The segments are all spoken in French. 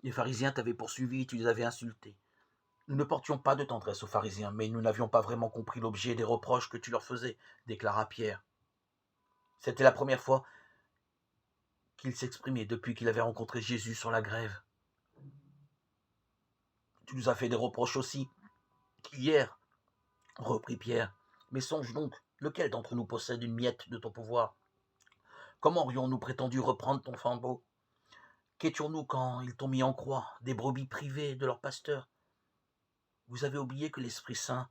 Les pharisiens t'avaient poursuivi, tu les avais insultés. Nous ne portions pas de tendresse aux pharisiens, mais nous n'avions pas vraiment compris l'objet des reproches que tu leur faisais, déclara Pierre. C'était la première fois qu'il s'exprimait depuis qu'il avait rencontré Jésus sur la grève. Tu nous as fait des reproches aussi, hier, reprit Pierre. Mais songe donc, lequel d'entre nous possède une miette de ton pouvoir? Comment aurions-nous prétendu reprendre ton flambeau? Qu'étions-nous quand ils t'ont mis en croix, des brebis privées de leur pasteur? Vous avez oublié que l'Esprit Saint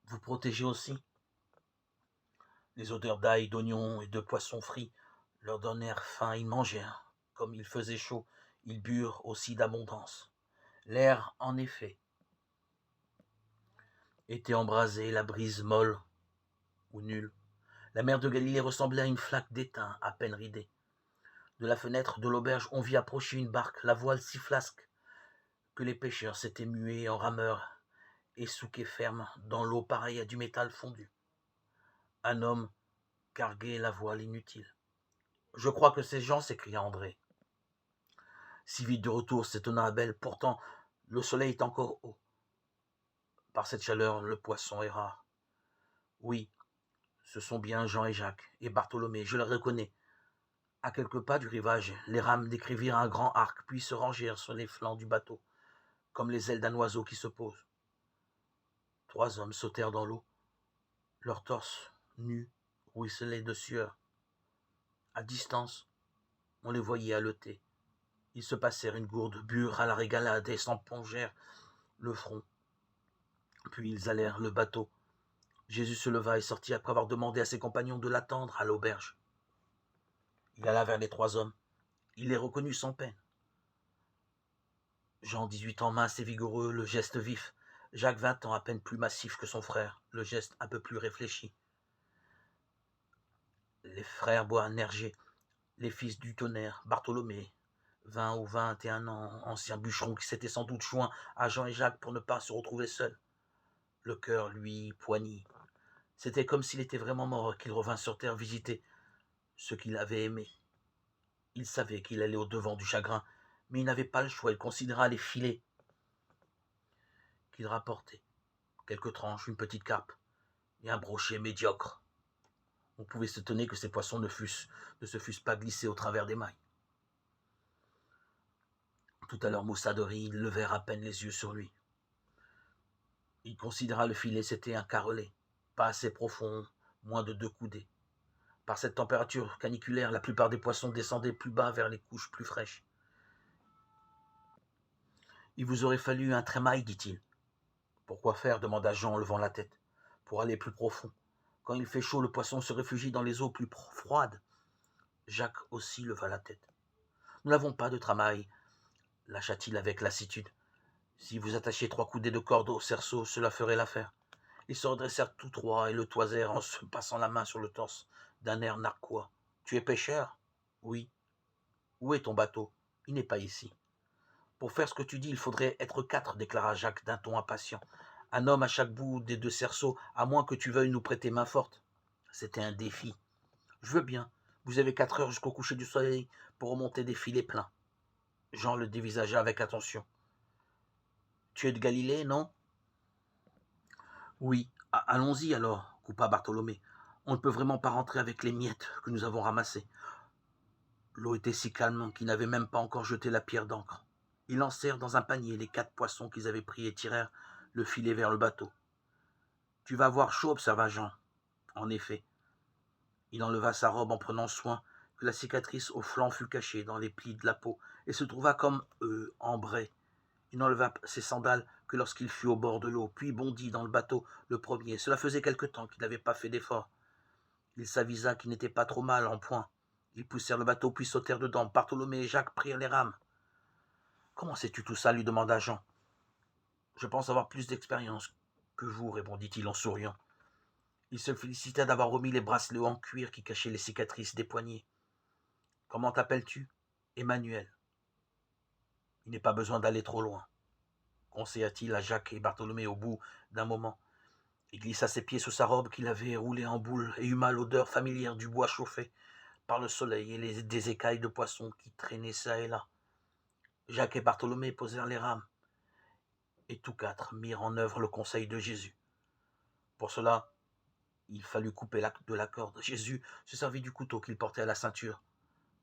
vous protégeait aussi? Les odeurs d'ail, d'oignons et de poissons frits leur donnèrent faim, ils mangèrent. Comme il faisait chaud, ils burent aussi d'abondance. L'air, en effet, était embrasé, la brise molle ou nulle. La mer de Galilée ressemblait à une flaque d'étain à peine ridée. De la fenêtre de l'auberge, on vit approcher une barque, la voile si flasque que les pêcheurs s'étaient mués en rameurs et souqués fermes dans l'eau pareille à du métal fondu. Un homme carguait la voile inutile. Je crois que ces gens, s'écria André. Si vite de retour, s'étonna Abel, pourtant le soleil est encore haut. Par cette chaleur, le poisson est rare. Oui, ce sont bien Jean et Jacques, et Bartholomé, je les reconnais. À quelques pas du rivage, les rames décrivirent un grand arc, puis se rangèrent sur les flancs du bateau, comme les ailes d'un oiseau qui se pose. 3 hommes sautèrent dans l'eau, leurs torses nus ruisselaient de sueur. À distance, on les voyait haleter. Ils se passèrent une gourde, burent à la régalade et s'empongèrent le front. Puis ils allèrent le bateau. Jésus se leva et sortit après avoir demandé à ses compagnons de l'attendre à l'auberge. Il alla vers les 3 hommes. Il les reconnut sans peine. Jean, 18 ans, mince et vigoureux, le geste vif. Jacques, 20 ans, à peine plus massif que son frère, le geste un peu plus réfléchi. Les frères Boanerges, les fils du tonnerre, Bartholomé, 20 ou 21 ans, ancien bûcheron qui s'était sans doute joint à Jean et Jacques pour ne pas se retrouver seul. Le cœur lui poignit. C'était comme s'il était vraiment mort qu'il revint sur terre visiter ceux qu'il avait aimés. Il savait qu'il allait au-devant du chagrin, mais il n'avait pas le choix. Il considéra les filets qu'il rapportait. Quelques tranches, une petite carpe et un brochet médiocre. On pouvait s'étonner que ces poissons ne se fussent pas glissés au travers des mailles. Tout à leur moussaderie, ils levèrent à peine les yeux sur lui. Il considéra le filet, c'était un carrelet, pas assez profond, moins de 2 coudées. Par cette température caniculaire, la plupart des poissons descendaient plus bas vers les couches plus fraîches. Il vous aurait fallu un trémail, dit-il. Pourquoi faire demanda Jean en levant la tête. Pour aller plus profond. Quand il fait chaud, le poisson se réfugie dans les eaux plus froides. Jacques aussi leva la tête. Nous n'avons pas de tramail, lâcha-t-il avec lassitude. Si vous attachiez 3 coudées de corde au cerceau, cela ferait l'affaire. Ils se redressèrent tous 3 et le toisèrent en se passant la main sur le torse d'un air narquois. Tu es pêcheur? Oui. Où est ton bateau? Il n'est pas ici. Pour faire ce que tu dis, il faudrait être 4, déclara Jacques d'un ton impatient. Un homme à chaque bout des 2 cerceaux, à moins que tu veuilles nous prêter main forte. C'était un défi. Je veux bien. Vous avez 4 heures jusqu'au coucher du soleil pour remonter des filets pleins. Jean le dévisagea avec attention. Tu es de Galilée, non? Oui. Allons-y alors, coupa Bartholomé. On ne peut vraiment pas rentrer avec les miettes que nous avons ramassées. L'eau était si calme qu'ils n'avaient même pas encore jeté la pierre d'encre. Ils lancèrent dans un panier les 4 poissons qu'ils avaient pris et tirèrent le filet vers le bateau. Tu vas avoir chaud, observa Jean. En effet. Il enleva sa robe en prenant soin que la cicatrice au flanc fût cachée dans les plis de la peau et se trouva comme ambré. Il n'enleva ses sandales que lorsqu'il fut au bord de l'eau, puis bondit dans le bateau le premier. Cela faisait quelque temps qu'il n'avait pas fait d'effort. Il s'avisa qu'il n'était pas trop mal en point. Ils poussèrent le bateau, puis sautèrent dedans. Bartholomé et Jacques prirent les rames. Comment sais-tu tout ça lui demanda Jean. Je pense avoir plus d'expérience que vous, répondit-il en souriant. Il se félicita d'avoir remis les bracelets en cuir qui cachaient les cicatrices des poignets. Comment t'appelles-tu? Emmanuel. Il n'est pas besoin d'aller trop loin, conseilla-t-il à Jacques et Bartholomé au bout d'un moment. Il glissa ses pieds sous sa robe qu'il avait roulée en boule et huma l'odeur familière du bois chauffé par le soleil et des écailles de poisson qui traînaient çà et là. Jacques et Bartholomé posèrent les rames, et tous quatre mirent en œuvre le conseil de Jésus. Pour cela, il fallut couper de la corde. Jésus se servit du couteau qu'il portait à la ceinture.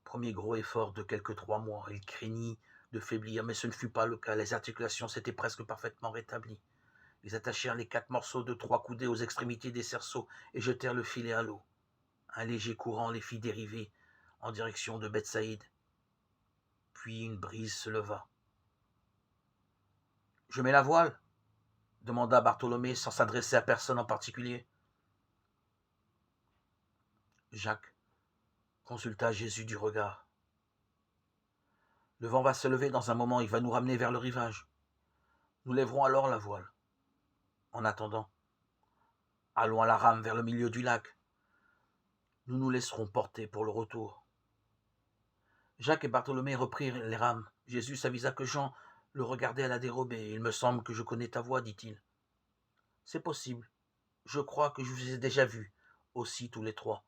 Premier gros effort de quelques 3 mois. Il craignit de faiblir, mais ce ne fut pas le cas. Les articulations s'étaient presque parfaitement rétablies. Ils attachèrent les 4 morceaux de 3 coudées aux extrémités des cerceaux et jetèrent le filet à l'eau. Un léger courant les fit dériver en direction de Bethsaïde. Puis une brise se leva. « Je mets la voile ?» demanda Bartholomé sans s'adresser à personne en particulier. Jacques consulta Jésus du regard. « Le vent va se lever dans un moment, il va nous ramener vers le rivage. Nous lèverons alors la voile. En attendant, allons à la rame vers le milieu du lac. Nous nous laisserons porter pour le retour. » Jacques et Bartholomé reprirent les rames. Jésus s'avisa que Jean le regardait à la dérobée. « Il me semble que je connais ta voix, dit-il. »« C'est possible. Je crois que je vous ai déjà vus, aussi tous les trois.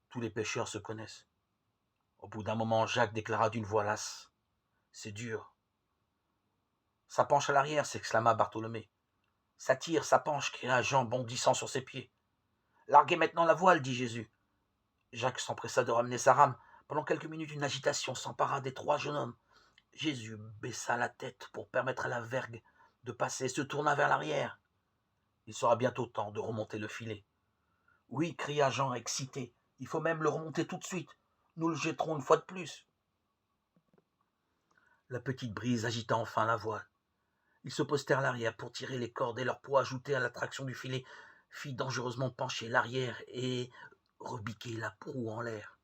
Tous les pêcheurs se connaissent. » Au bout d'un moment, Jacques déclara d'une voix lasse. « C'est dur. »« Ça penche à l'arrière, » s'exclama Bartholomé. « Ça tire, ça penche, » cria Jean, bondissant sur ses pieds. « Larguez maintenant la voile, dit Jésus. » Jacques s'empressa de ramener sa rame. Pendant quelques minutes, une agitation s'empara des 3 jeunes hommes. Jésus baissa la tête pour permettre à la vergue de passer et se tourna vers l'arrière. Il sera bientôt temps de remonter le filet. « Oui, » cria Jean, excité. « Il faut même le remonter tout de suite. Nous le jetterons une fois de plus. » La petite brise agita enfin la voile. Ils se postèrent à l'arrière pour tirer les cordes et leur poids ajouté à la traction du filet fit dangereusement pencher l'arrière et rebiquer la proue en l'air.